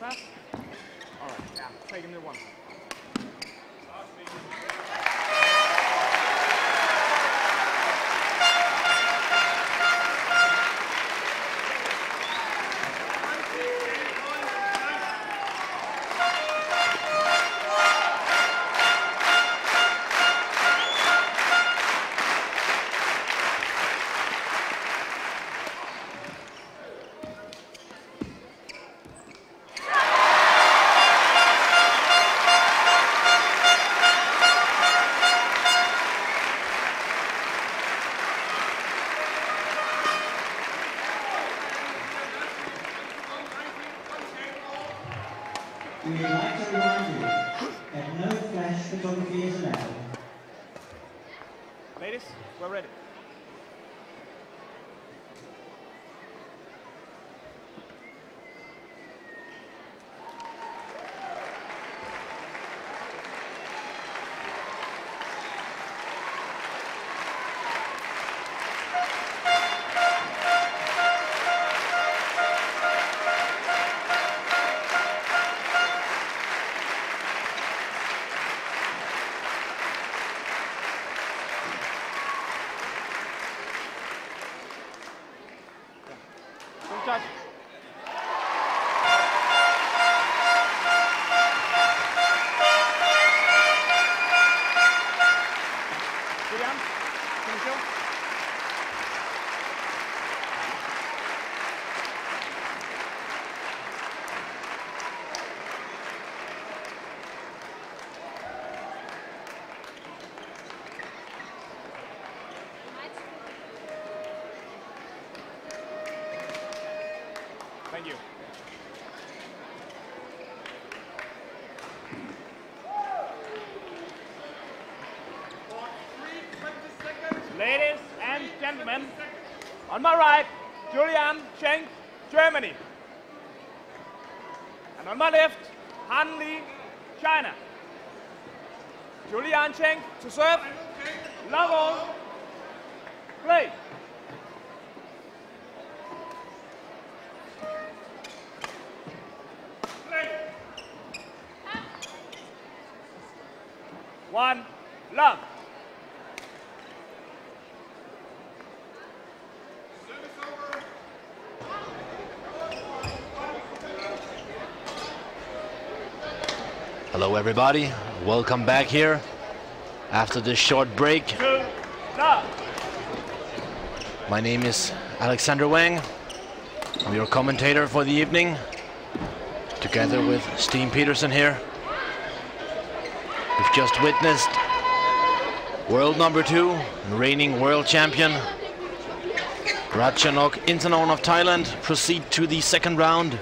fast? Alright, yeah, take him to one. We would like to remind you that no flash photography is allowed. Ladies, we're ready. Good touch. Julian, finish you. Thank you. Ladies and gentlemen, on my right, Julian Schenk, Germany. And on my left, Han Li, China. Julian Schenk to serve. Love all. Play. One, love. Hello everybody, welcome back here after this short break. Two, love. My name is Alexander Wang. I'm your commentator for the evening, together with Steen Peterson here. We've just witnessed world number 2 and reigning world champion Ratchanok Intanon of Thailand proceed to the second round.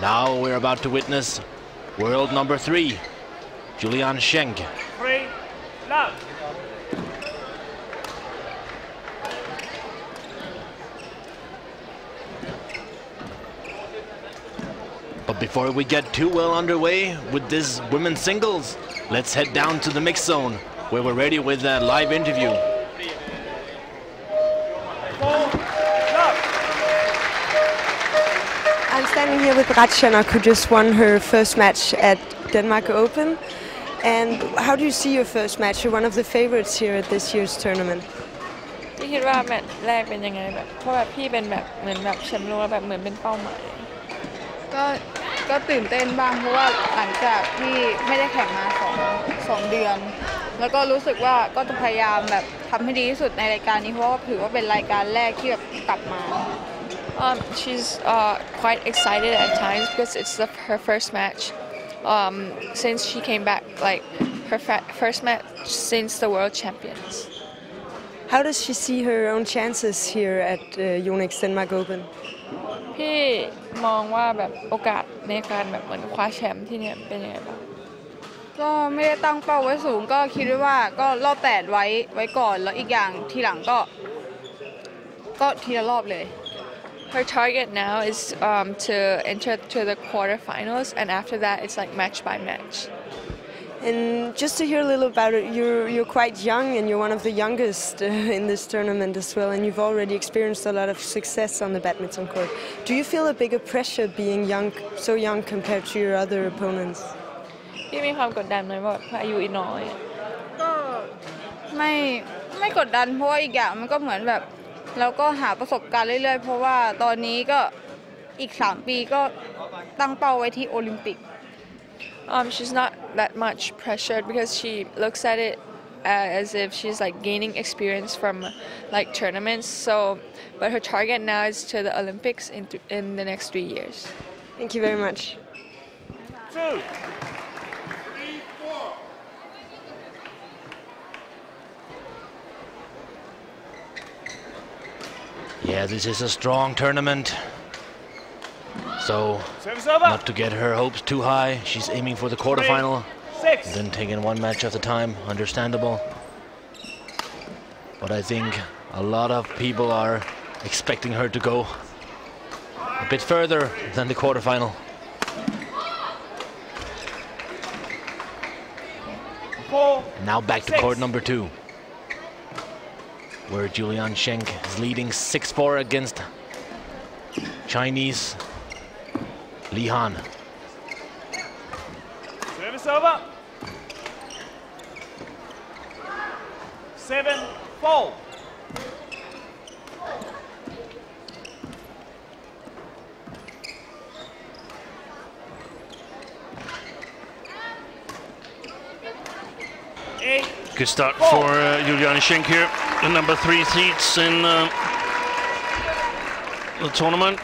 Now we're about to witness world number 3, Julian Schenk. 3, love. But before we get too well underway with this women's singles, let's head down to the mix zone where we're ready with a live interview. 4, love. I'm standing here with Ratchanok, who just won her first match at Denmark Open. And how do you see your first match? You're one of the favorites here at this year's tournament. พี่คิดว่าแมตช์แรกเป็นยังไงแบบเพราะแบบพี่เป็นแบบเหมือนแบบแชมป์โลกแบบเหมือนเป็นเป้าหมายก็ตื่นเต้นบ้างเพราะว่าหลังจากที่ไม่ได้แข่งมาสองเดือนแล้วก็รู้สึกว่าก็จะพยายามแบบทำให้ดีที่สุดในรายการนี้เพราะว่าถือว่าเป็นรายการแรกที่แบบกลับมา She's quite excited at times because it's her first match since she came back, like her first match since the World Champions. How does she see her own chances here at Yonex Denmark Open? พี่มองว่าแบบโอกาสในการแบบเหมือนคว้าแชมป์ที่เนี่ยเป็นยังไงบ้างก็ไม่ได้ตั้งเป้าไว้สูงก็คิดว่าก็รอบ8ไว้ก่อนแล้วอีกอย่างทีหลังก็ทีละรอบเลย Her target now is to enter to the quarterfinals, and after that it's like match by match. And just to hear a little about it, you're quite young and you're one of the youngest in this tournament as well, and you've already experienced a lot of success on the badminton court. Do you feel a bigger pressure being young, so young compared to your other opponents? พี่มีความกดดันไหมว่าอายุอีกน้อย ก็ไม่กดดันเพราะว่าอีกอย่างมันก็เหมือนแบบเราก็หาประสบการณ์เรื่อยๆเพราะว่าตอนนี้ก็อีก3 ปีก็ตั้งเป้าไว้ที่โอลิมปิก She's not that much pressured because she looks at it as if she's like gaining experience from like tournaments. So, but her target now is to the Olympics in the next 3 years. Thank you very much. 2, 3, 4. Yeah, this is a strong tournament. So, Service over. not to get her hopes too high. She's aiming for the quarterfinal. 6. And then taking one match at a time. Understandable. But I think a lot of people are expecting her to go a bit further than the quarterfinal. 4. Now back to 6. court number 2, where Julian Schenk is leading 6-4 against Chinese Li Han. Service over. 7-4. Good start for Julian Schenk here, the number 3 seeds in the tournament.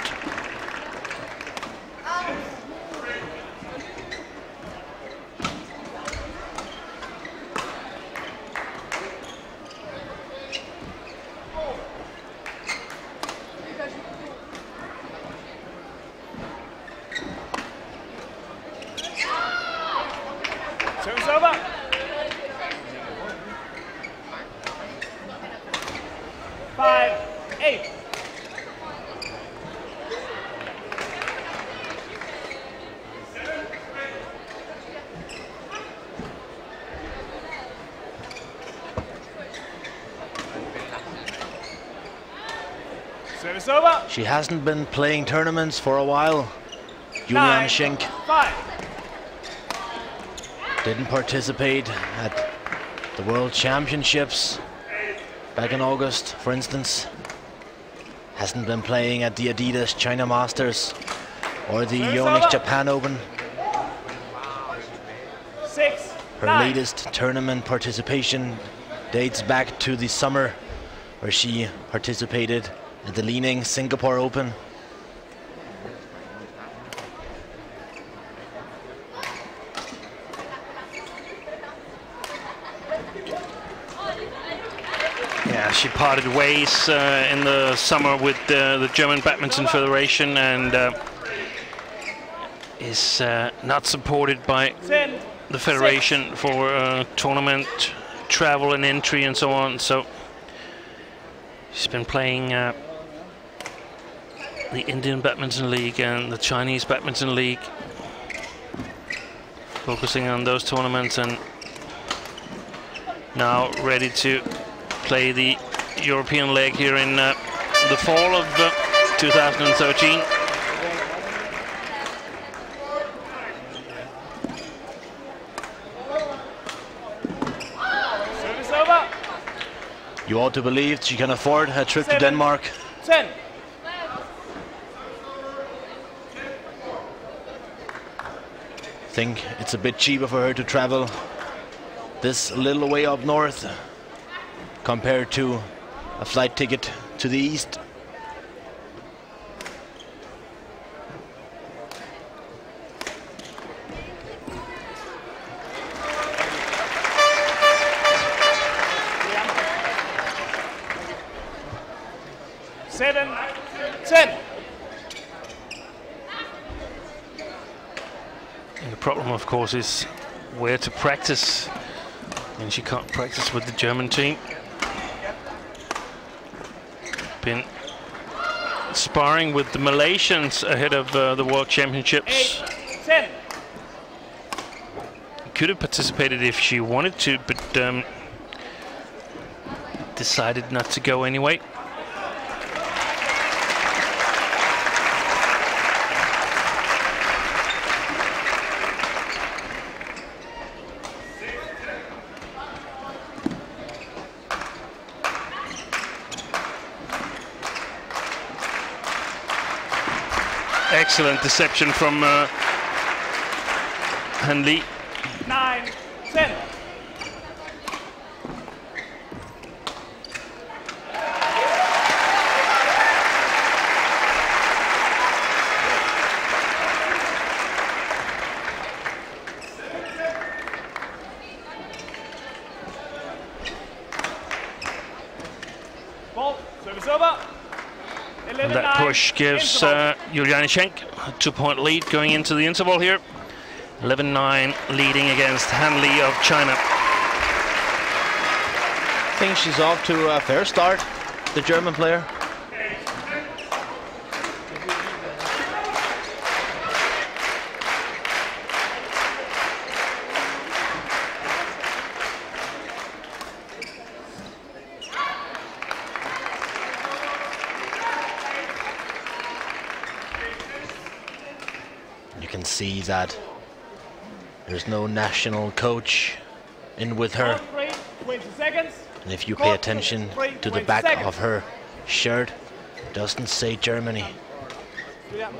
Service over. 5-8. Service over. She hasn't been playing tournaments for a while. Julian 9, Schenk 5. didn't participate at the World Championships back in August, for instance. Hasn't been playing at the Adidas China Masters or the Yonex Japan Open. 6, Her 9. latest tournament participation dates back to the summer, where she participated at the Li-Ning Singapore Open. Yeah, she parted ways in the summer with the German Badminton Federation and is not supported by 10, the federation for tournament travel and entry and so on. So she's been playing the Indian Badminton League and the Chinese Badminton League, focusing on those tournaments, and now ready to play the European leg here in the fall of 2013. Service over. You ought to believe she can afford a trip to 7, Denmark. 10. Think it's a bit cheaper for her to travel this little way up north compared to a flight ticket to the east. Seven, 10. And the problem, of course, is where to practice. And she can't practice with the German team. Been sparring with the Malaysians ahead of the World Championships. 8, 10. could have participated if she wanted to, but decided not to go anyway. Excellent deception from Han Li. 9-10. Ball, service over. And that push gives Juliane Schenk a 2-point lead going into the interval here. 11-9 leading against Han Li of China. I think she's off to a fair start, the German player. You can see that there's no national coach in with her. 20 seconds. And if you pay attention to the back of her shirt, it doesn't say Germany. Yeah.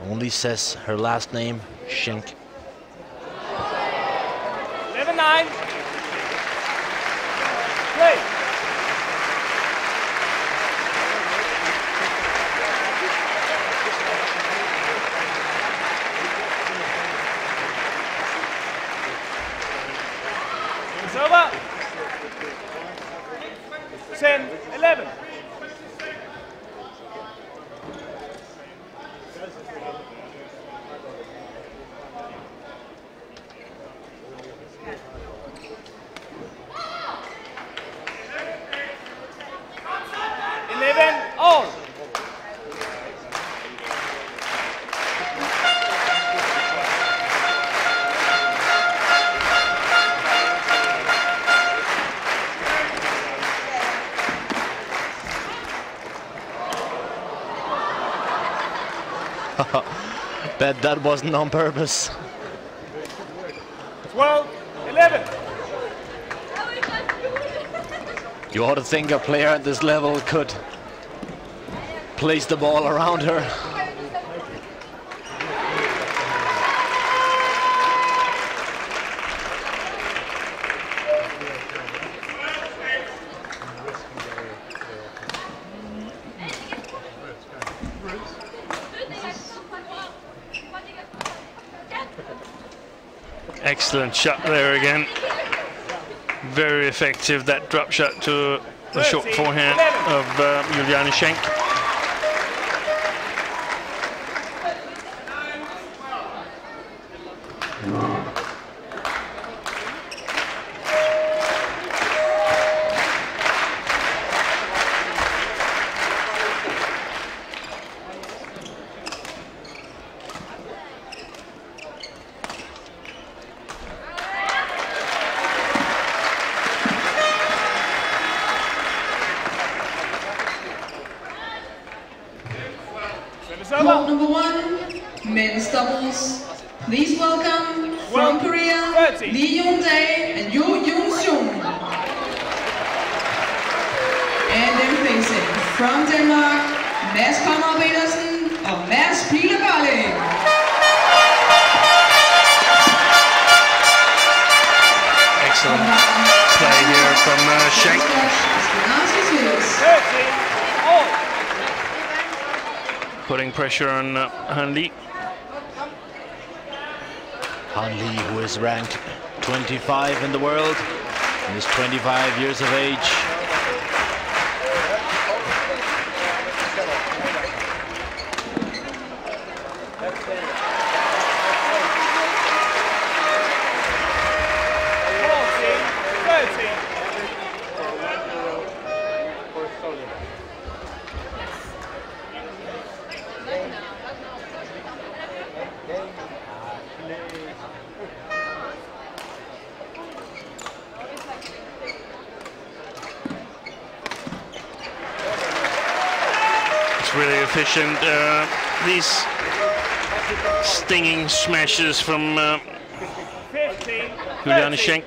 Only says her last name, Schenk. 11-9. Play. It's over. 10-11. All. Bet that wasn't on purpose. 12-11. You ought to think a player at this level could place the ball around her. Excellent shot there again. Very effective, that drop shot to the short forehand of Juliane Schenk. Court number 1, men's doubles. Please welcome from Korea, Lee Yong-dae and Yoo Yoon-sung. And then facing from Denmark, Mads Conrad Petersen and Mads Pilegarling. Excellent play here from Schenk. Putting pressure on Han Li. Han Li, who is ranked 25 in the world, and is 25 years of age. really efficient. These stinging smashes from Juliane Schenk.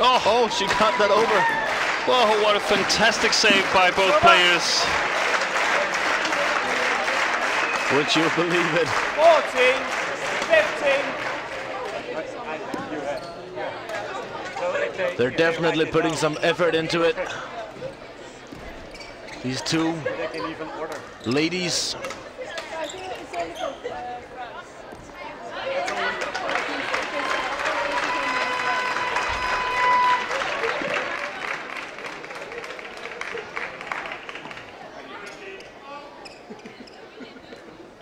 Oh, she got that over. Whoa, what a fantastic save by both players. Would you believe it? 14, 15. They're definitely putting some effort into it. These two ladies.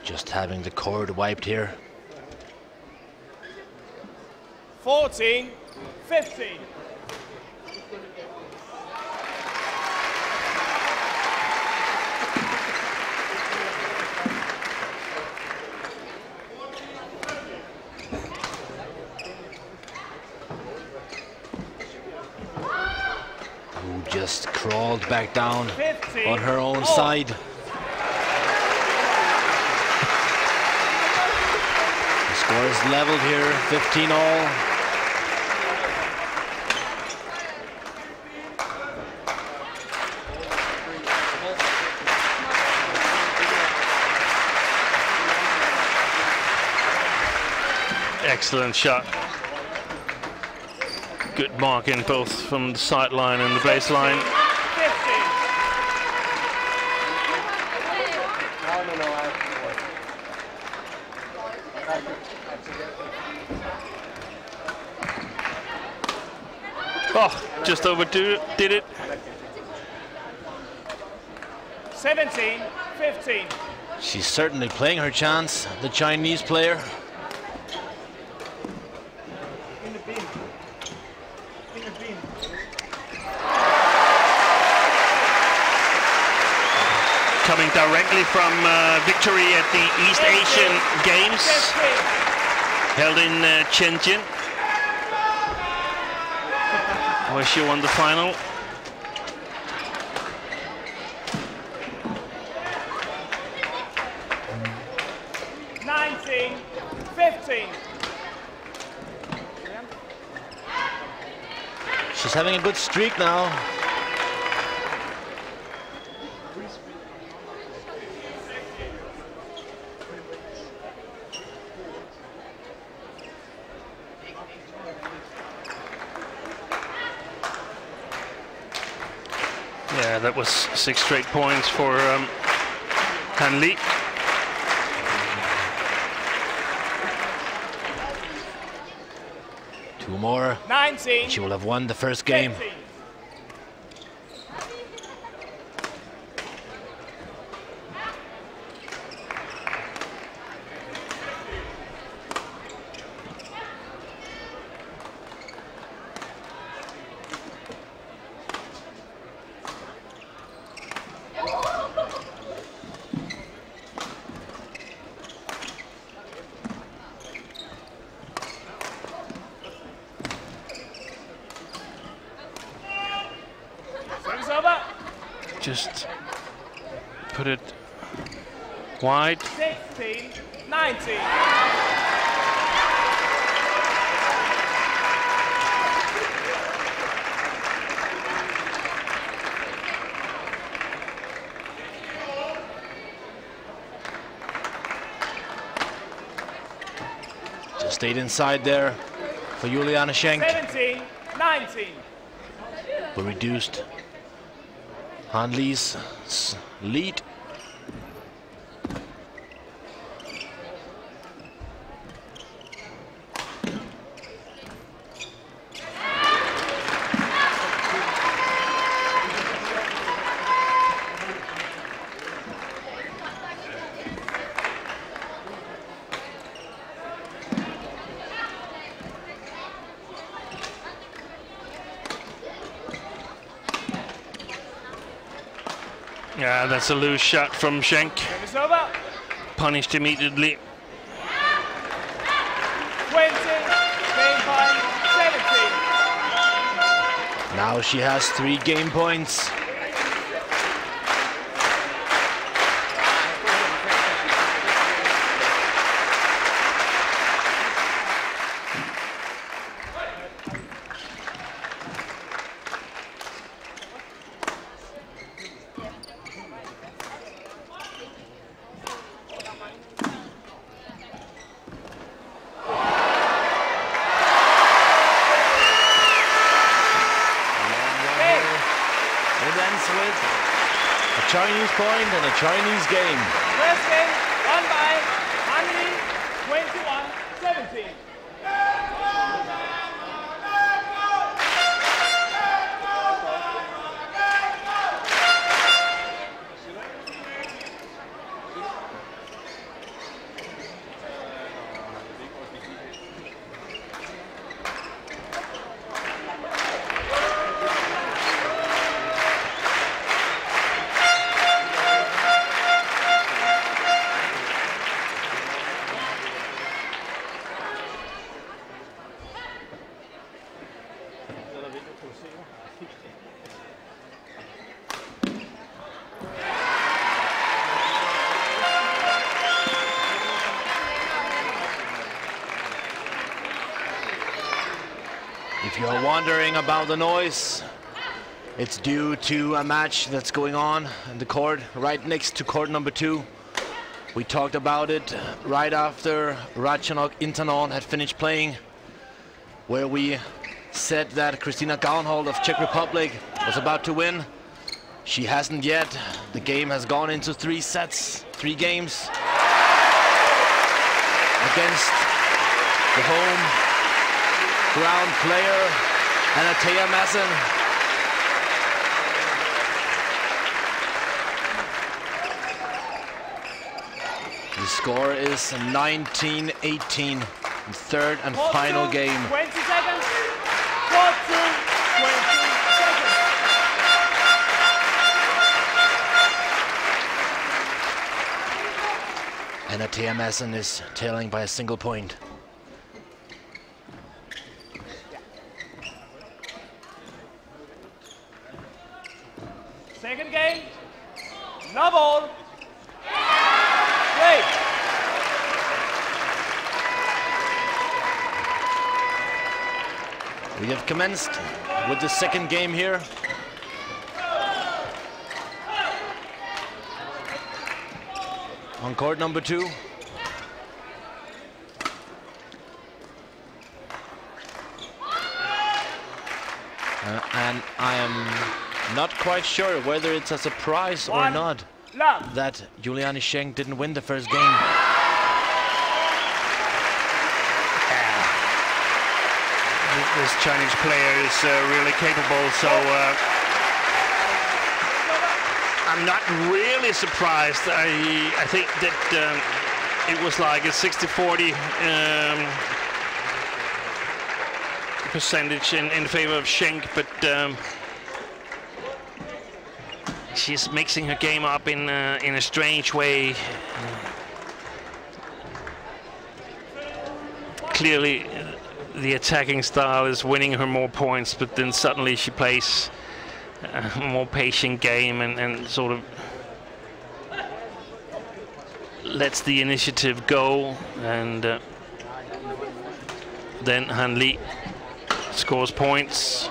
Just having the cord wiped here. 14, 15. Who just crawled back down 15, on her own side. Score is leveled here, 15 all. Excellent shot. Good marking both from the sideline and the baseline. 15. Oh, just overdid it. 17, 15. She's certainly playing her chance, the Chinese player. Coming directly from victory at the East Asian Games held in Shenzhen, where she won the final. She's having a good streak now. Yeah, that was 6 straight points for Han Li. Two more. 19. She will have won the first game. 15. Just put it wide. 16, 19. Just stayed inside there for Juliane Schenk. 17, 19. But reduced Han Li's lead. Yeah, that's a loose shot from Schenk. It's over. Punished immediately. 20, game point 17. Now she has 3 game points. Chinese point and a Chinese game. First game won by Han Li, 21-17. If you're wondering about the noise, it's due to a match that's going on in the court right next to court number 2. We talked about it right after Ratchanok Intanon had finished playing, where we said that Kristina Gaunold of Czech Republic was about to win. She hasn't yet. The game has gone into 3 sets, 3 games against the home ground player, Anatea Masson. The score is 19-18, third and final game. 20 seconds. Court 2, 20 seconds. Anatea Masson is tailing by a single point. Second game, no ball. Play. We have commenced with the second game here. On court number 2. And I am not quite sure whether it's a surprise or not that Juliane Schenk didn't win the first game. This Chinese player is really capable, so I'm not really surprised. I think that it was like a 60-40 percentage in favor of Schenk, but she's mixing her game up in a strange way. Clearly, the attacking style is winning her more points, but then suddenly she plays a more patient game and sort of lets the initiative go, and then Han Li scores points.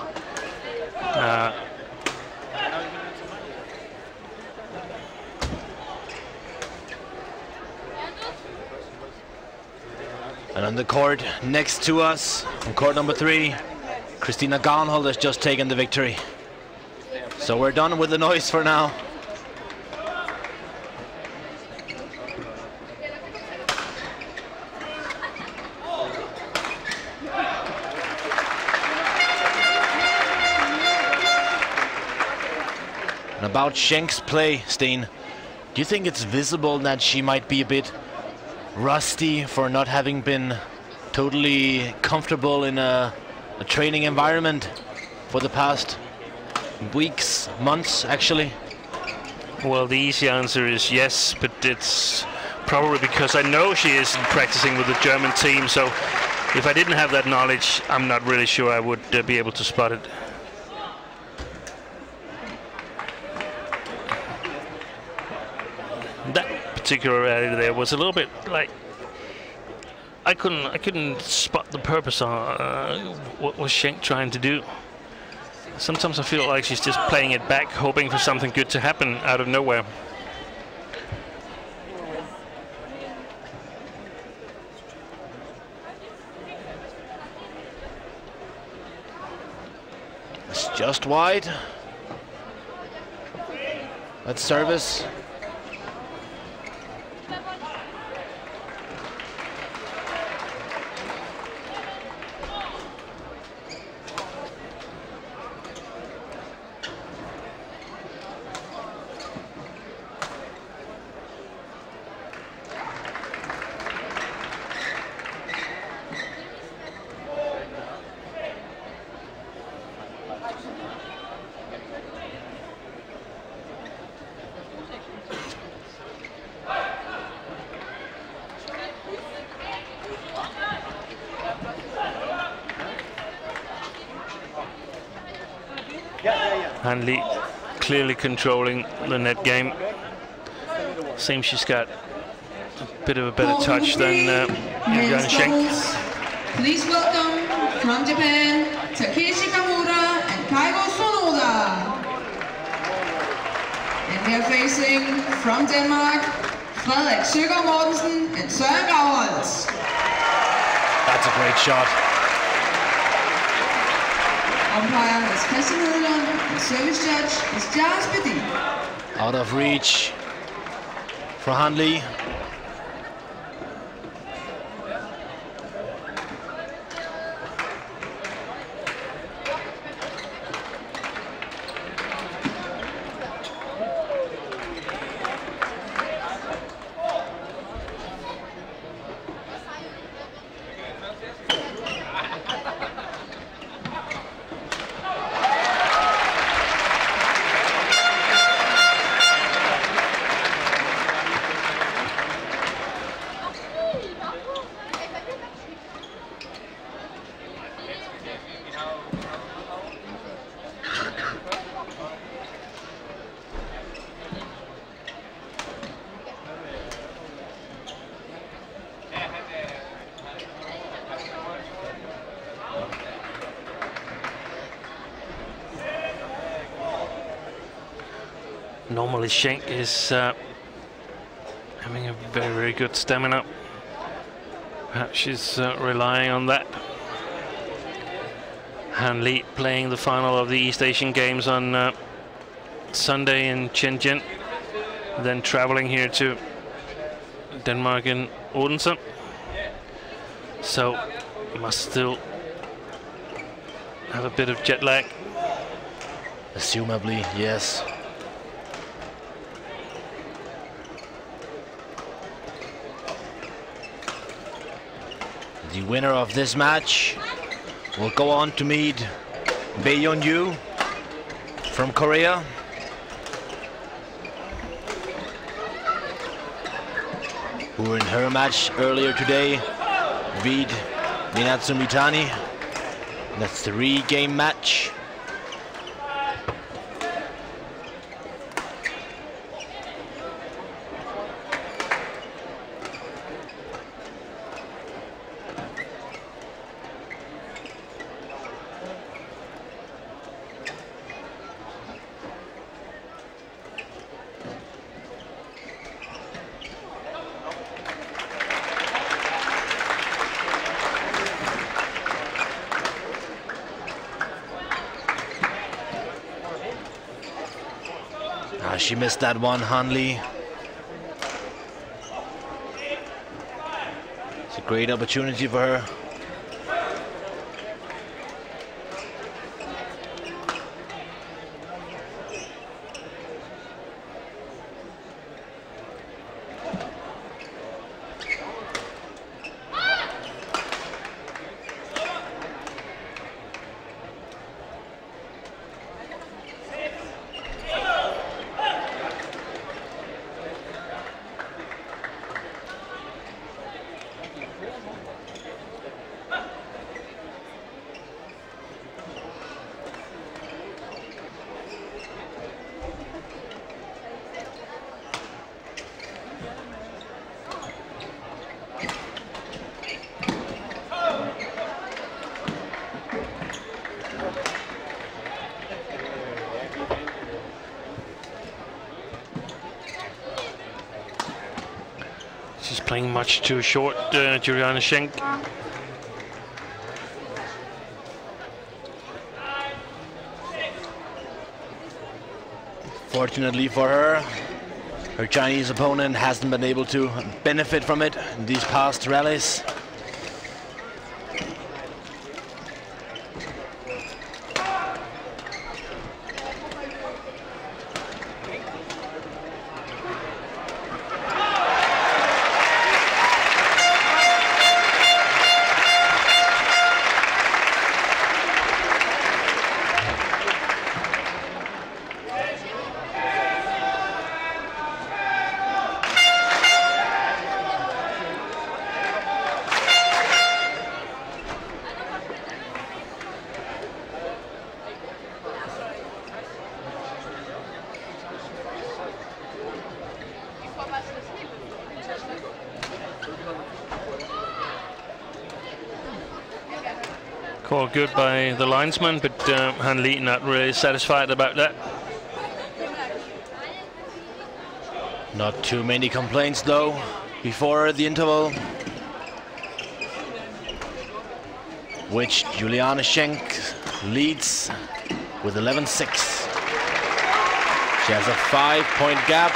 And on the court next to us, on court number 3, Kristina Gaunold has just taken the victory. So we're done with the noise for now. And about Schenk's play, Steen, do you think it's visible that she might be a bit rusty for not having been totally comfortable in a training environment for the past weeks, months, actually? Well, the easy answer is yes, but it's probably because I know she isn't practicing with the German team, so If I didn't have that knowledge, I'm not really sure I would be able to spot it. That particular rally there was a little bit like I couldn't spot the purpose on what was Schenk trying to do. Sometimes I feel like she's just playing it back, hoping for something good to happen out of nowhere. It's just wide. That's service. Han Le clearly controlling the net game. Seems she's got a bit of a better touch than Juliane Schenk. Please welcome from Japan, Takeshi Kamura and Kaigo Sonoda. And they're facing from Denmark, Frederik Søgaard Mortensen and Søren Gravholz. That's a great shot. Umpire is Christian Hedlund, and service judge is Giles Biddy. Out of reach for Han Le. Normally Schenk is having a very, very good stamina. Perhaps she's relying on that. Han Le playing the final of the East Asian Games on Sunday in Shenzhen, then traveling here to Denmark in Odense. So must still have a bit of jet lag. Assumably, yes. The winner of this match will go on to meet Bae Yeon-yu from Korea. Who in her match earlier today beat Minato Mitani. That's the three-game match. She missed that one, Han Le. It's a great opportunity for her. playing much too short, Juliana Schenk. Fortunately for her, her Chinese opponent hasn't been able to benefit from it in these past rallies. Call good by the linesman, but Han Li not really satisfied about that. Not too many complaints though before the interval, which Juliana Schenk leads with 11-6. She has a 5-point gap.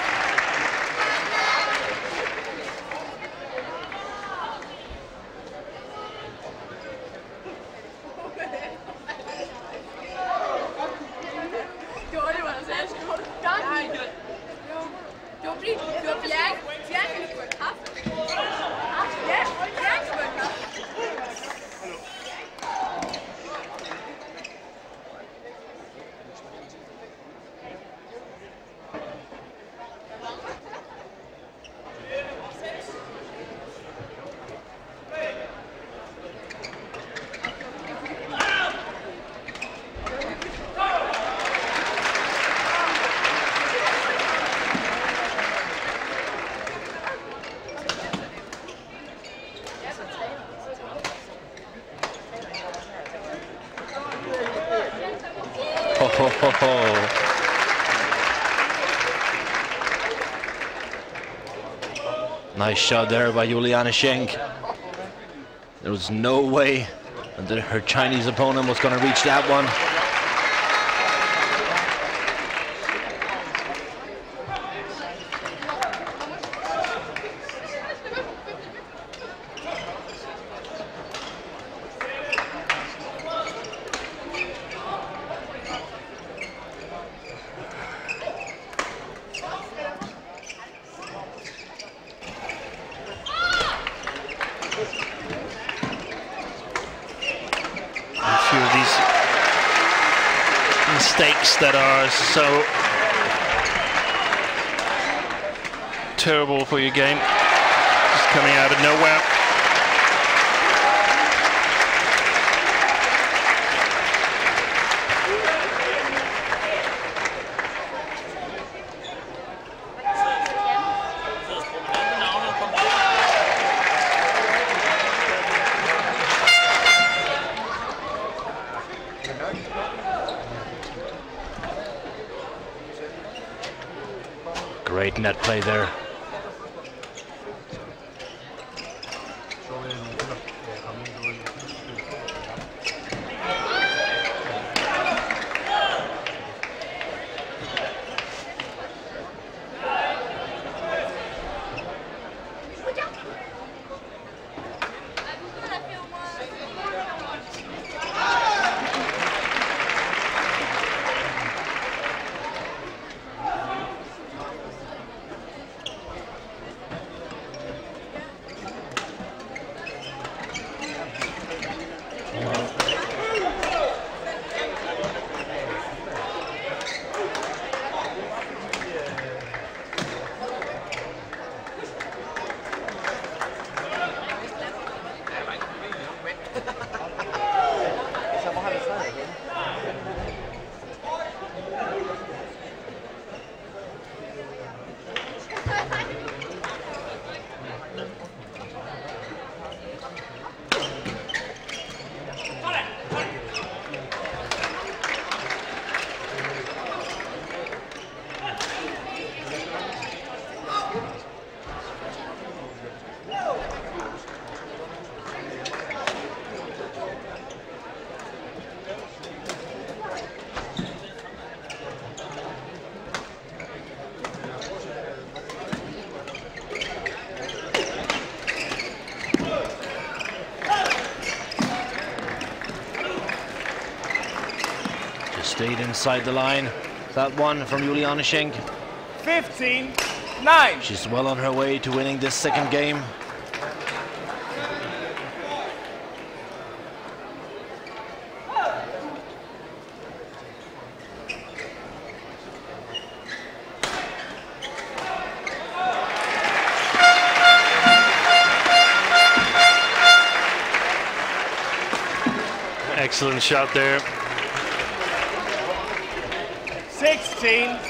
Nice shot there by Juliana Schenk. There was no way that her Chinese opponent was going to reach that one. Mistakes that are so terrible for your game, just coming out of nowhere. Great net play there. Stayed inside the line. That one from Juliane Schenk. 15-9. She's well on her way to winning this second game. Excellent shot there. 16-9.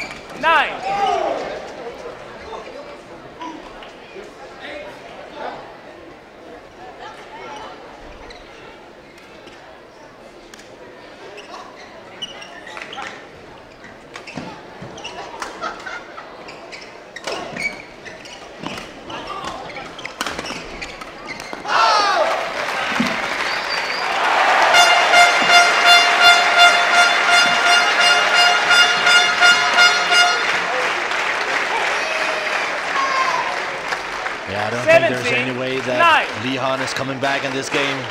Yeah, I don't think there's any way that Li Han is coming back in this game.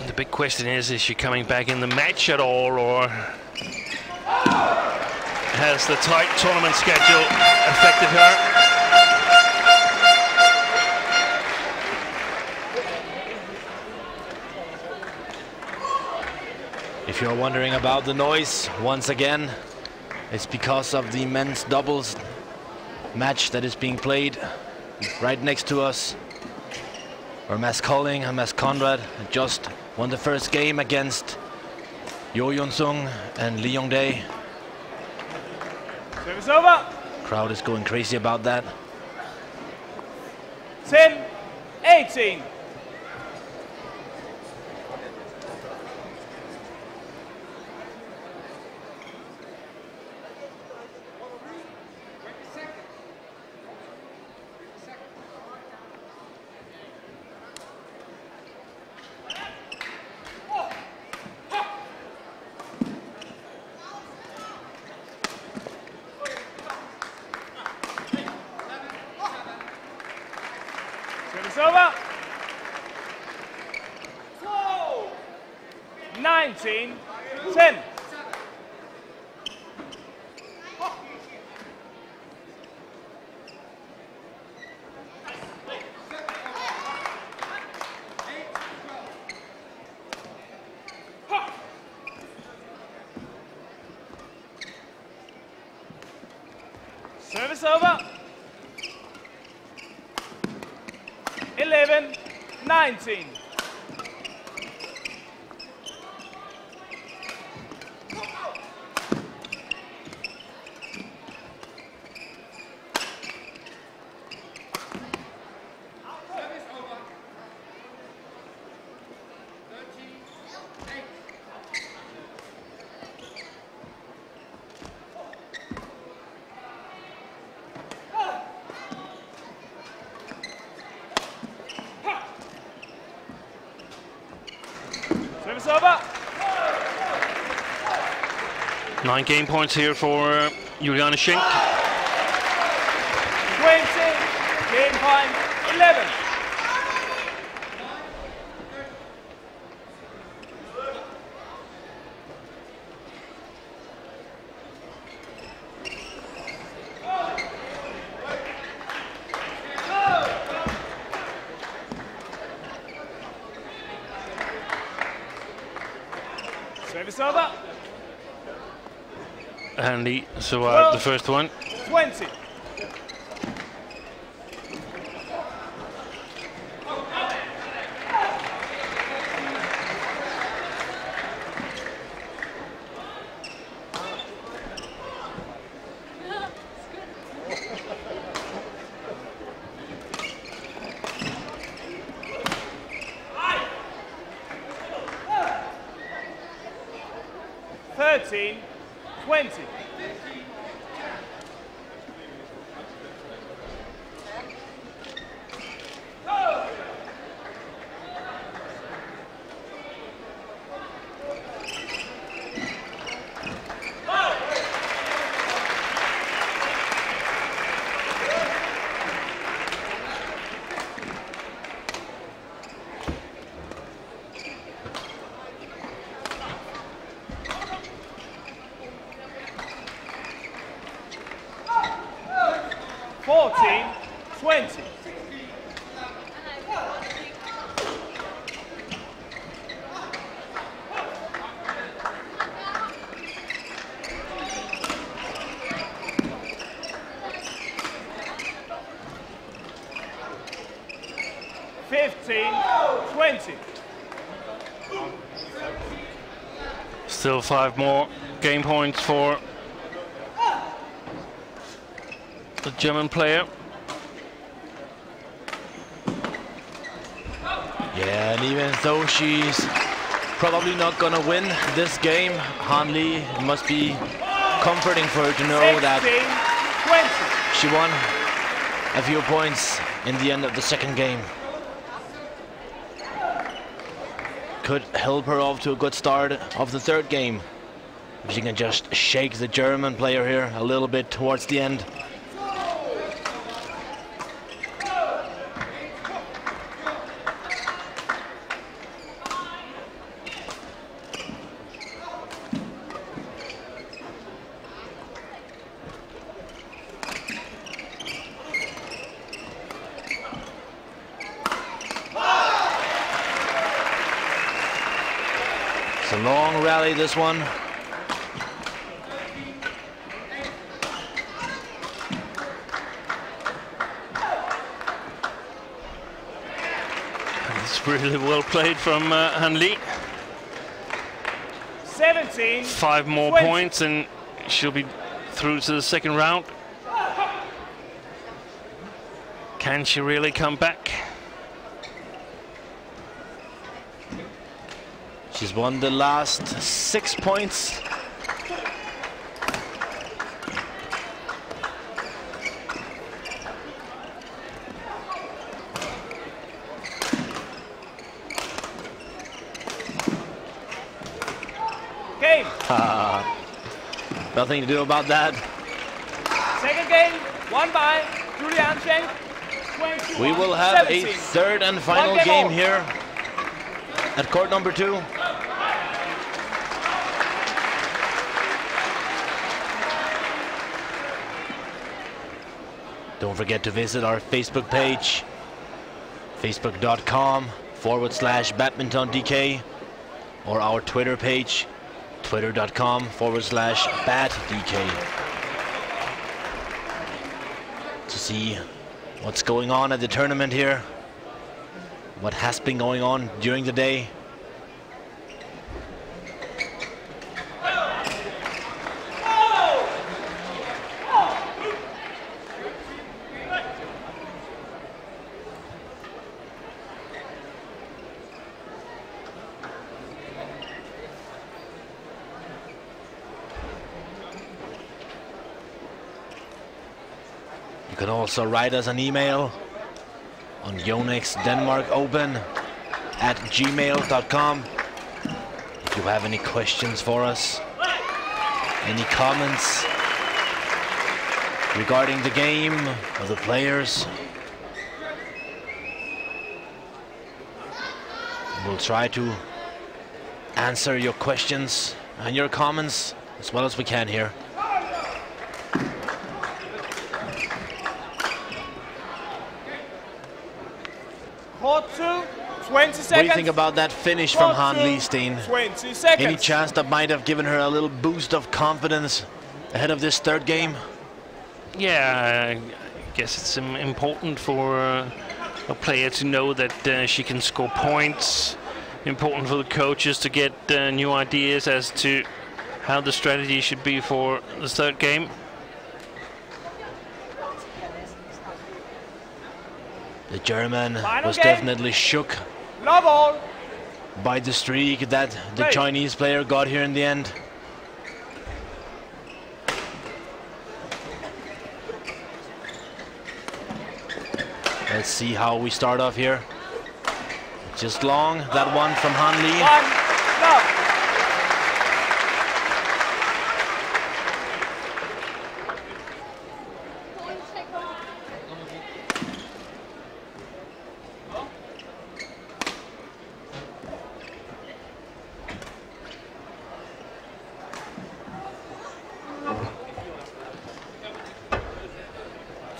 The big question is she coming back in the match at all, or has the tight tournament schedule affected her? If you're wondering about the noise, once again, it's because of the men's doubles match that is being played right next to us, where Mads Kolding and Mads Conrad just won the first game against Yo Yoon-sung and Lee Yong-dae. Service over. Crowd is going crazy about that. 10-18. Service over. 19-10. Service over. 11-19. Service over. 9 game points here for Juliane Schenk. 20. Game time 11. Service over. Handy, so the first one. 20. 13-20. Still 5 more game points for the German player. Yeah, and even though she's probably not gonna win this game, Han Li must be comforting for her to know that she won a few points in the end of the second game. Could help her off to a good start of the third game. If she can just shake the German player here a little bit towards the end. It's a long rally, this one. It's really well played from Han Li. 17. 5 more 20. points and she'll be through to the second round. Can she really come back? She's won the last 6 points. Game. Nothing to do about that. Second game, won by Julianne Schenk. 21, We will have 17. a third and final One game all. here at court number 2. Don't forget to visit our Facebook page, facebook.com/badmintondk, or our Twitter page, twitter.com/baddk, to see what's going on at the tournament here, what has been going on during the day. You can also write us an email on yonexdenmarkopen@gmail.com if you have any questions for us, any comments regarding the game or the players. We'll try to answer your questions and your comments as well as we can here. Court 2, 20 seconds. What do you think about that finish from Han Li, Steen? 20 seconds. Any chance that might have given her a little boost of confidence ahead of this third game? Yeah, I guess it's important for a player to know that she can score points. Important for the coaches to get new ideas as to how the strategy should be for the third game. The German Final was game. definitely shook Love all. by the streak that the Hey. Chinese player got here in the end. Let's see how we start off here. Just long, that one from Han Li. Love.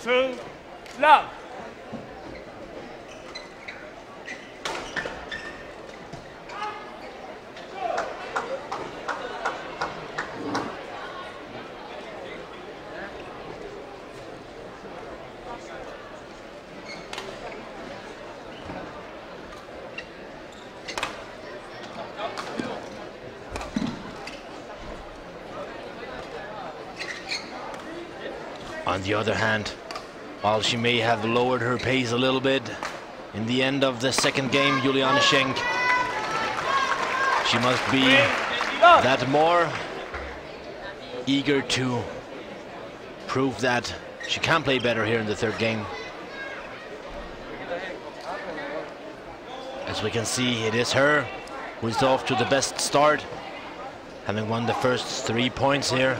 2, love. On the other hand, while she may have lowered her pace a little bit in the end of the second game, Juliane Schenk, she must be that more eager to prove that she can play better here in the third game. As we can see, it is her who is off to the best start, having won the first 3 points here.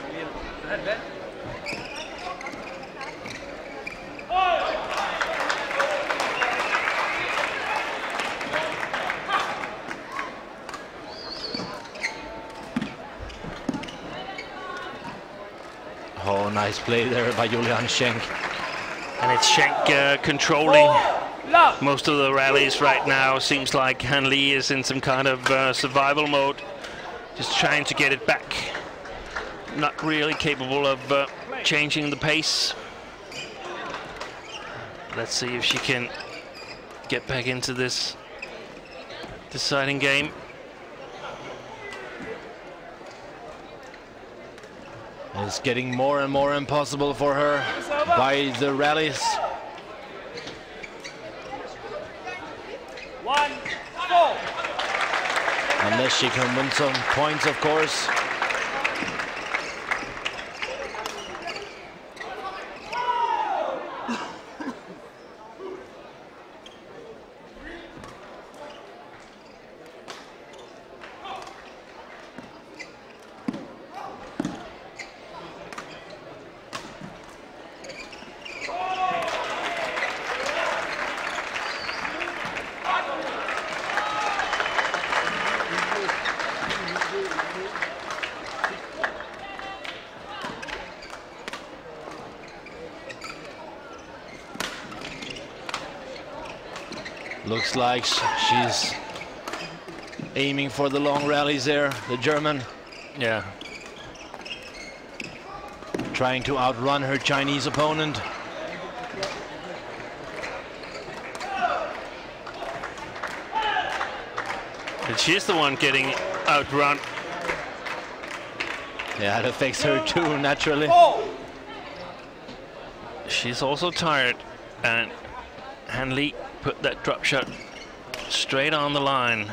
Oh, nice play there by Juliane Schenk. And it's Schenk controlling most of the rallies right now. Seems like Han Li is in some kind of survival mode, just trying to get it back. Not really capable of changing the pace. Let's see if she can get back into this deciding game. It's getting more and more impossible for her by the rallies. 1-4. Unless she can win some points, of course. Looks like she's aiming for the long rallies there, the German. Yeah. Trying to outrun her Chinese opponent. And she's the one getting outrun. Yeah, it affects her too, naturally. She's also tired, and Han Li put that drop shot straight on the line.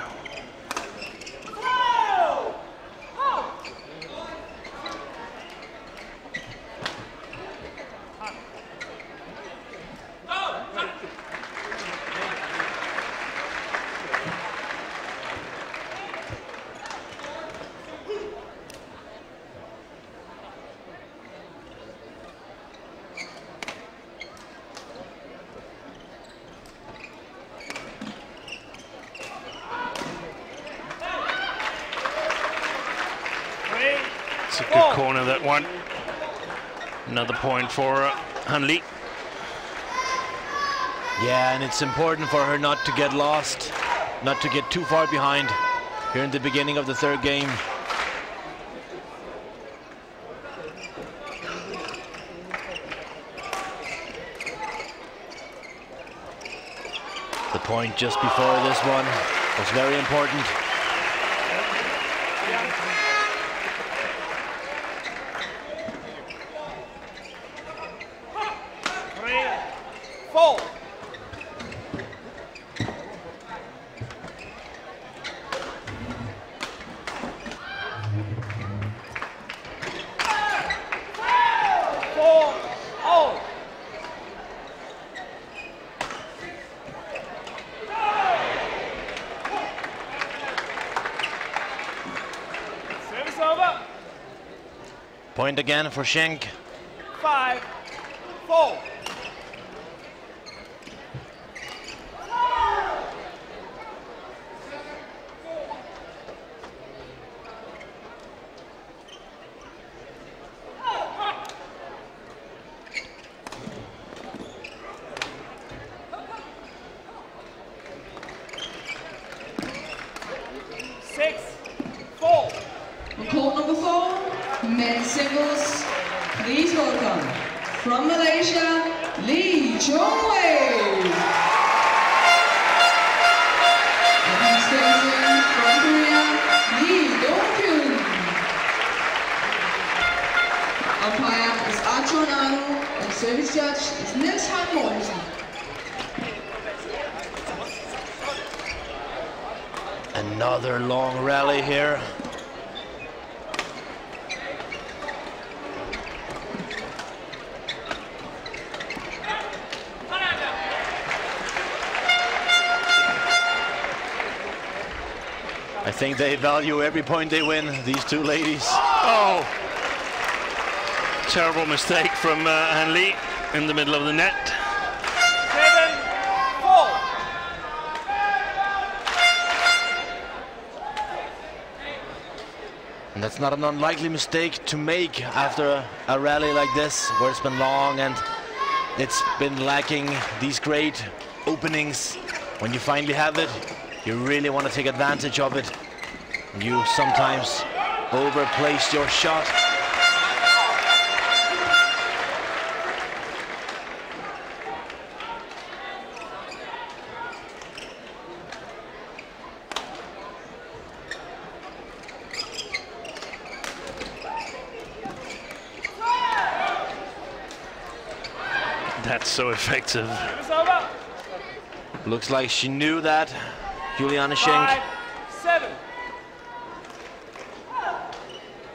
It's a good corner, that one. Another point for Han Li. Yeah, and it's important for her not to get lost, not to get too far behind here in the beginning of the third game. The point just before this one was very important. Point again for Schenk. 5-4. On court number 4, men's singles, please welcome from Malaysia, Lee Chong-wei. And he's facing from Korea, Lee Dong-kyun. Umpire is Archon Anu and service judge is Niels Han Mortensen. Another long rally here. I think they value every point they win, these two ladies. Oh! Terrible mistake from Han Li in the middle of the net. 7-4. And that's not an unlikely mistake to make after a rally like this, where it's been long and it's been lacking these great openings. When you finally have it, you really want to take advantage of it. You sometimes overplaced your shot. That's so effective. It's over. Looks like she knew that, Juliane Schenk. 5-7.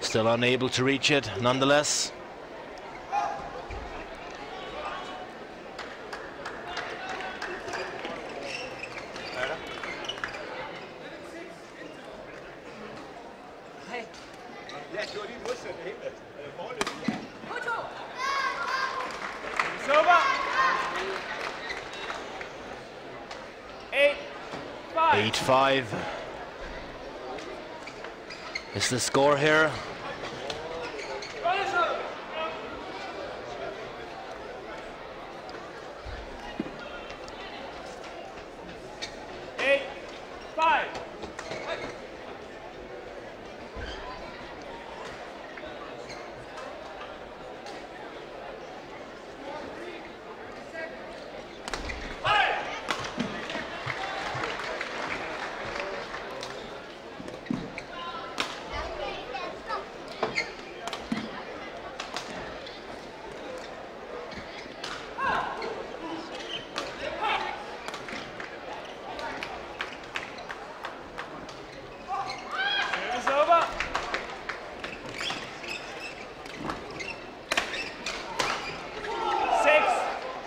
Still unable to reach it, nonetheless. It's over. 8-5. 8-5 is the score here.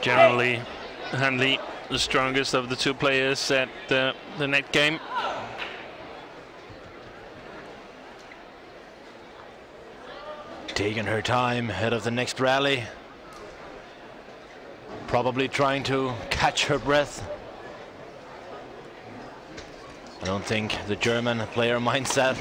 Generally, Han Li, the strongest of the two players at the net game. Taking her time ahead of the next rally. Probably trying to catch her breath. I don't think the German player minds that.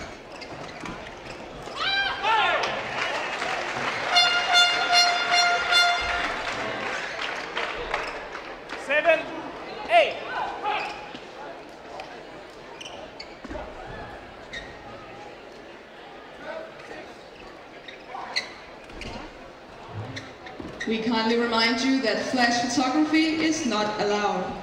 We kindly remind you that flash photography is not allowed.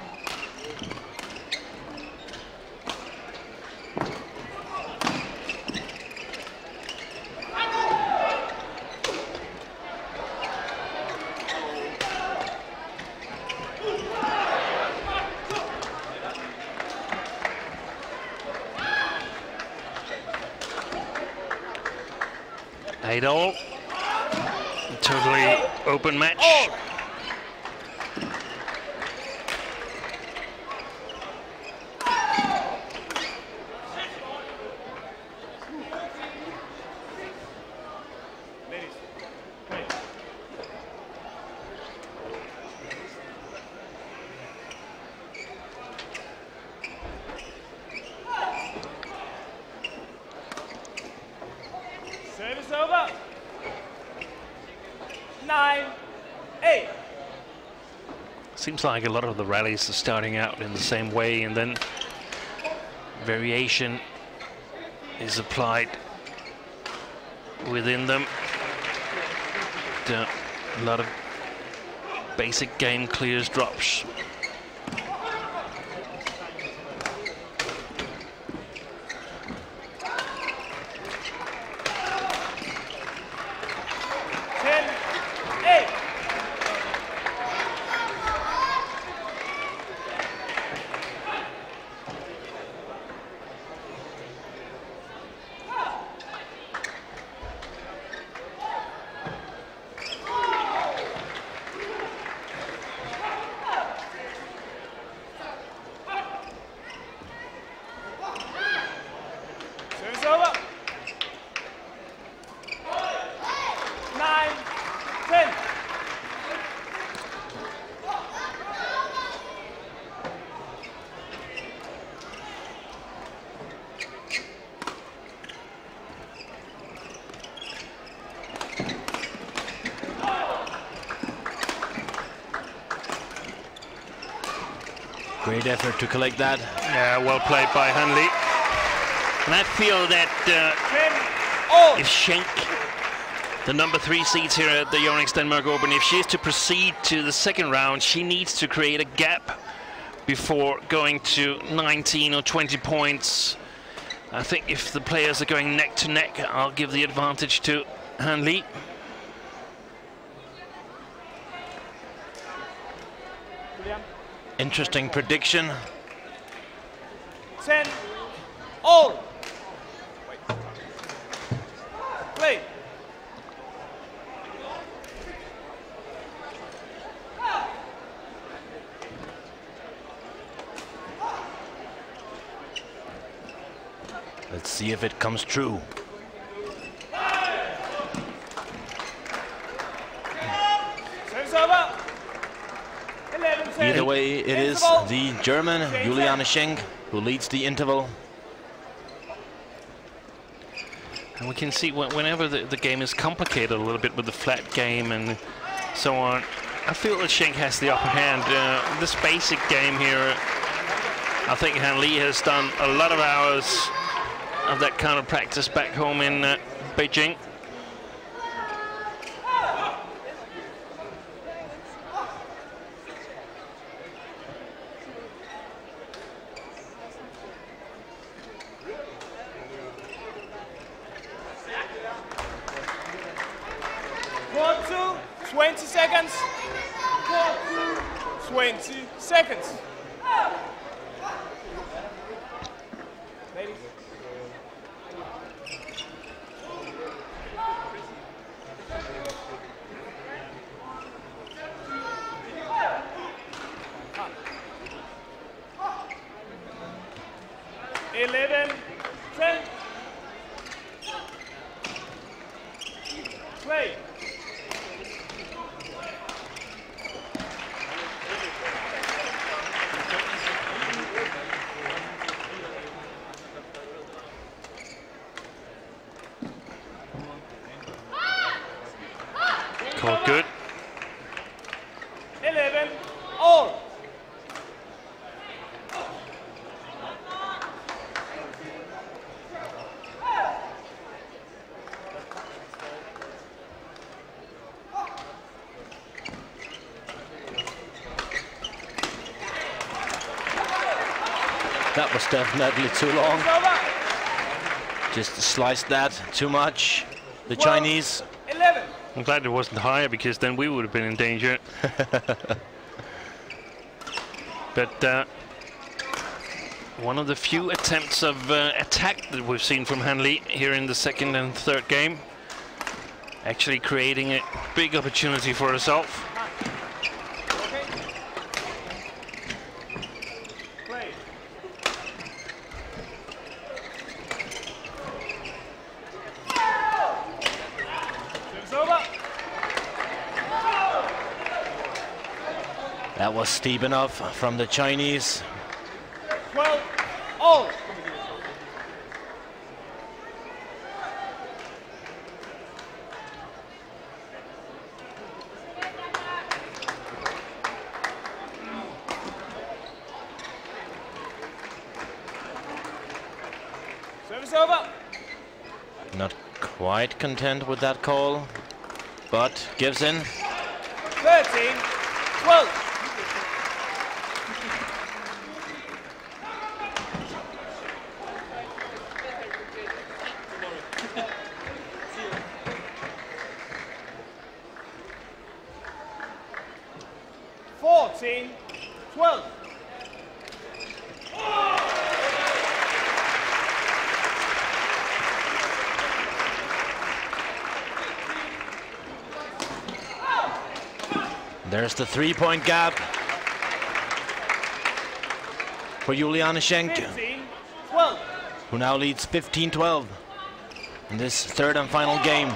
Eight all. Totally open match. Ladies. 9-8. Seems like a lot of the rallies are starting out in the same way, and then variation is applied within them. A lot of basic game clears, drops. Great effort to collect that. Yeah, well played by Han Li. And I feel that if Schenk, the number 3 seeds here at the Yonex Denmark Open, if she is to proceed to the second round, she needs to create a gap before going to 19 or 20 points. I think if the players are going neck to neck, I'll give the advantage to Han Li. Interesting prediction. 10 all. Play. Let's see if it comes true. Service over. 11-10. Either way, it is the German Juliane Schenk who leads the interval. And we can see whenever the game is complicated a little bit with the flat game and so on, I feel that Schenk has the upper hand. This basic game here, I think Han Li has done a lot of hours of that kind of practice back home in Beijing. Court 2, 20 seconds. Court 2, 20 seconds. Ladies. Eleven, 10. Play. Caught good. 11 all. That was definitely too long. Just sliced that too much. The Chinese. 11. I'm glad it wasn't higher, because then we would have been in danger. But one of the few attempts of attack that we've seen from Han Li here in the second and third game, actually creating a big opportunity for herself. Okay. Play. Service over. That was steep enough from the Chinese. 12 all. Service over. Not quite content with that call, but gives in. 13-12. There's the three-point gap for Juliane Schenk, 15-12. who now leads 15-12 in this third and final game.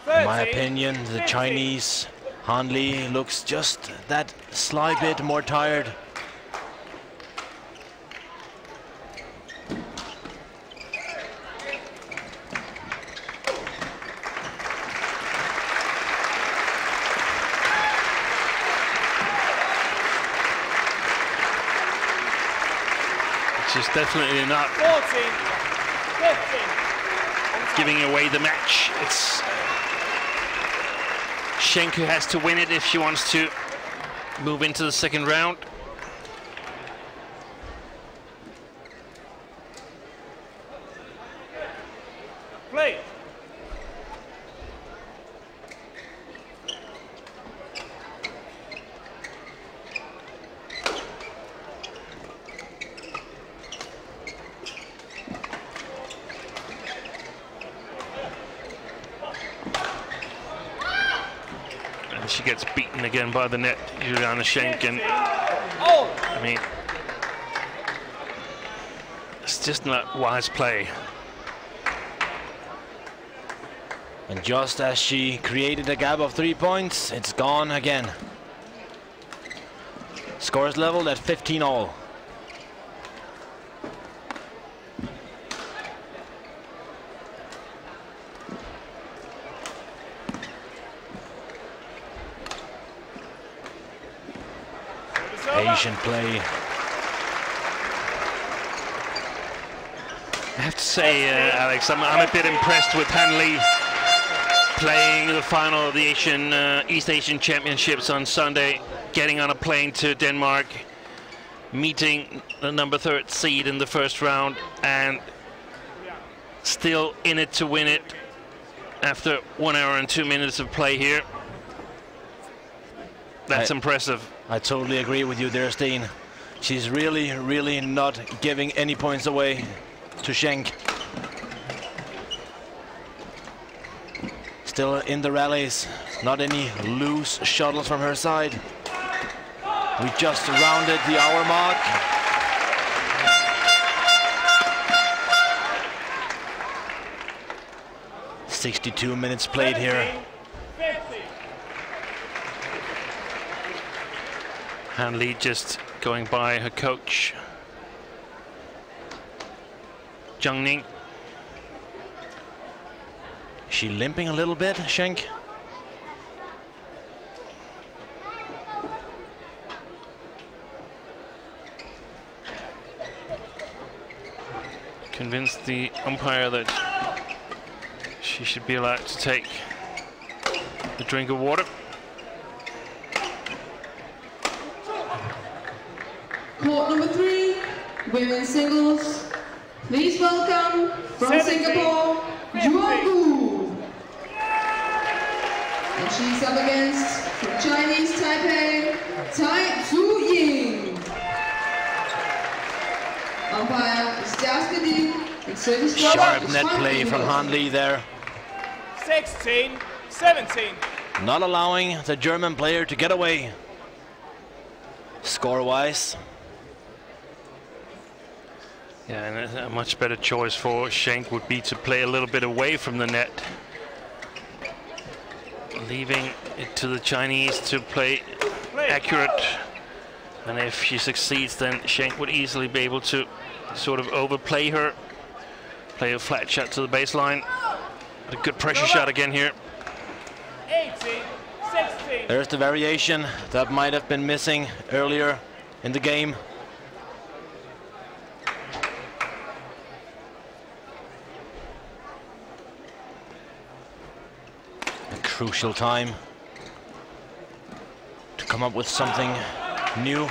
In my opinion, the Chinese Han Li looks just that slight bit more tired. She's definitely not 14-15. giving away the match. It's Schenk who has to win it if she wants to move into the second round. Play. She gets beaten again by the net, Juliane Schenk, and I mean, it's just not wise play. And just as she created a gap of 3 points, it's gone again. Scores leveled at 15-all. Patient play. I have to say, Alex, I'm a bit impressed with Han Li playing the final of the East Asian Championships on Sunday, getting on a plane to Denmark, meeting the number 3 seed in the first round, and still in it to win it after 1 hour and 2 minutes of play here. That's impressive. I totally agree with you there, Steen. She's really, really not giving any points away to Schenk. Still in the rallies, not any loose shuttles from her side. We just rounded the hour mark. "62 minutes played here. Han Li just going by her coach, Zhang Ning. Is she limping a little bit, Schenk? Convinced the umpire that she should be allowed to take a drink of water. Court number 3, women's singles. Please welcome from Singapore, Yuan Gu. And she's up against from Chinese Taipei, Tai Tzu Ying. Umpire is Jasper and service Sharp net play from Han Li there. 16-17. Not allowing the German player to get away. Score-wise. Yeah, and a much better choice for Schenk would be to play a little bit away from the net. leaving it to the Chinese to play accurate. And if she succeeds, then Schenk would easily be able to sort of overplay her, play a flat shot to the baseline. But a good pressure shot again here. 18, 16. There's the variation that might have been missing earlier in the game. A crucial time to come up with something new.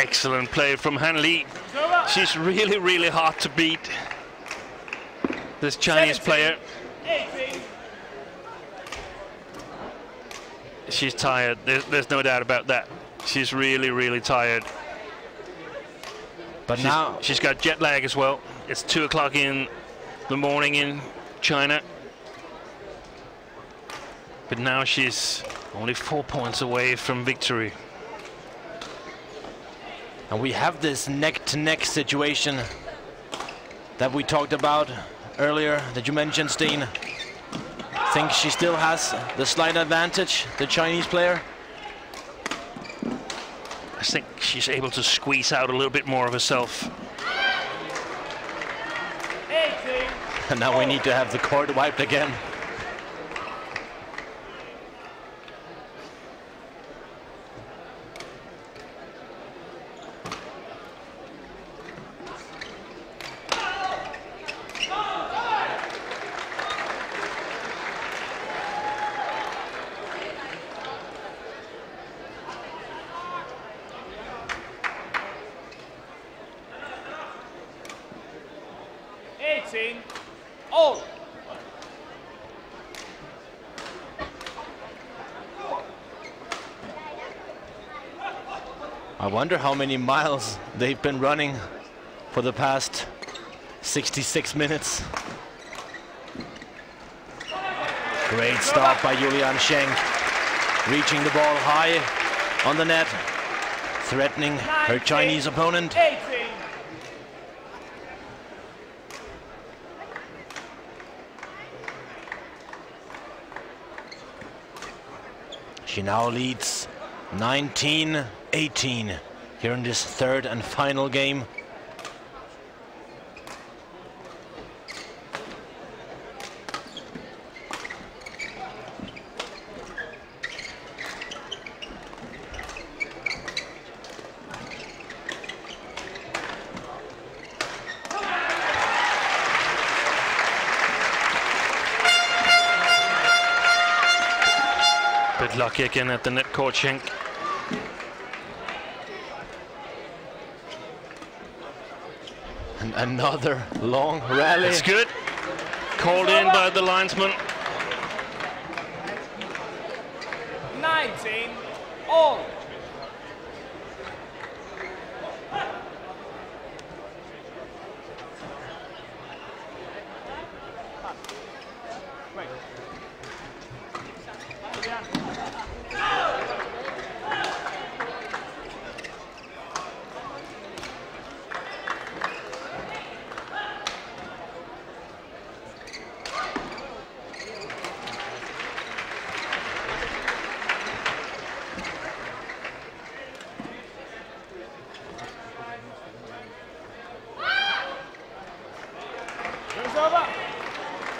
Excellent play from Han Li. She's really, really hard to beat, this Chinese player. 18. She's tired. There's no doubt about that. She's really, really tired. But now she's got jet lag as well. It's 2 o'clock in the morning in China. But now she's only 4 points away from victory. and we have this neck-to-neck situation that we talked about earlier, that you mentioned, Steen. Think she still has the slight advantage, the Chinese player? I think she's able to squeeze out a little bit more of herself. And now we need to have the court wiped again. All. I wonder how many miles they've been running for the past 66 minutes. Great stop by Julian Schenk, reaching the ball high on the net, threatening her Chinese opponent. 18. She now leads 19-18 here in this third and final game. Bit lucky again at the net court, Schenk. And another long rally. It's good. Called in by the linesman. 19. All.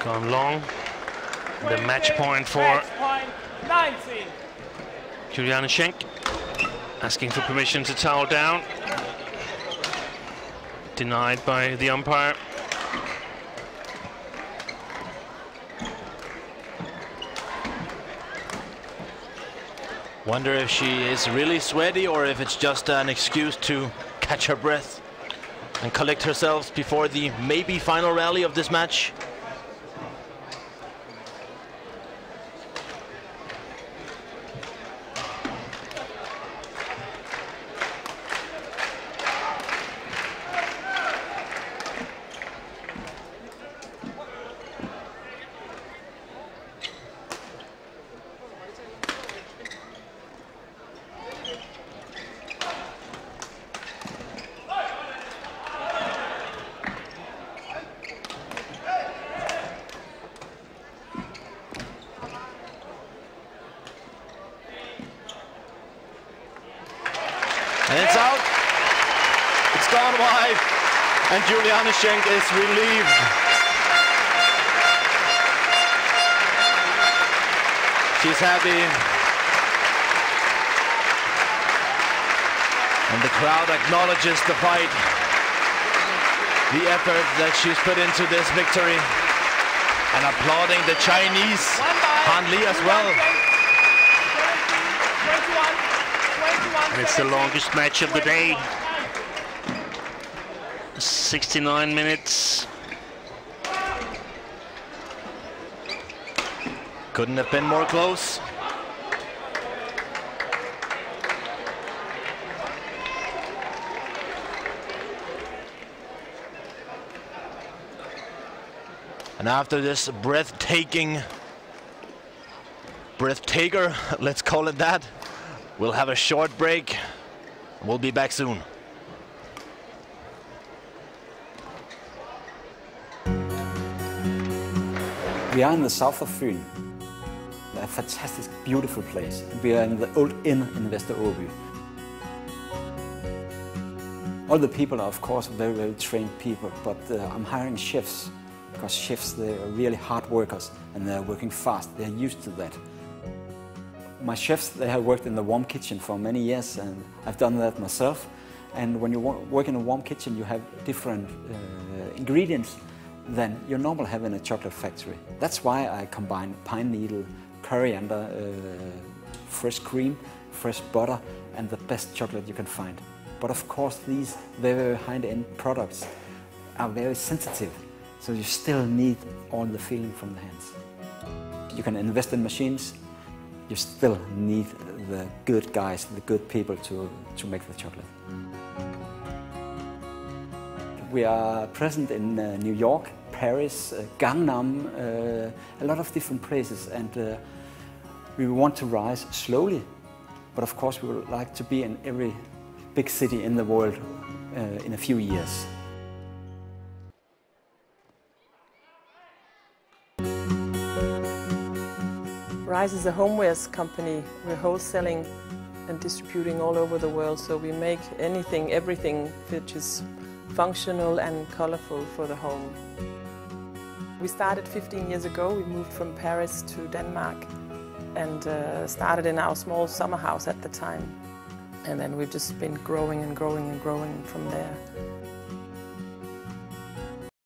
Gone long. The match point for Match point 19. Juliana Schenk, asking for permission to towel down. Denied by the umpire. Wonder if she is really sweaty or if it's just an excuse to catch her breath and collect herself before the maybe final rally of this match. And it's out. It's gone wide. And Juliane Schenk is relieved. She's happy. And the crowd acknowledges the fight, the effort that she's put into this victory, and applauding the Chinese Han Li as well. And it's the longest match of the day. 69 minutes. Couldn't have been more close. And after this breathtaker, let's call it that, we'll have a short break. We'll be back soon. We are in the south of Fyn, a fantastic, beautiful place. We are in the old inn in Vester Åby. All the people are, of course, very, very trained people, but I'm hiring chefs, because chefs, they are really hard workers and they're working fast. They're used to that. My chefs, they have worked in the warm kitchen for many years, and I've done that myself. And when you work in a warm kitchen, you have different ingredients than you normally have in a chocolate factory. That's why I combine pine needle, coriander, fresh cream, fresh butter, and the best chocolate you can find. But of course, these very high-end products are very sensitive, so you still need all the feeling from the hands. You can invest in machines, you still need the good guys, the good people to make the chocolate. We are present in New York, Paris, Gangnam, a lot of different places, and we want to rise slowly, but of course we would like to be in every big city in the world in a few years. Rise is a homewares company. We're wholesaling and distributing all over the world, so we make anything, everything which is functional and colorful for the home. We started 15 years ago. We moved from Paris to Denmark and started in our small summer house at the time. And then we've just been growing and growing and growing from there.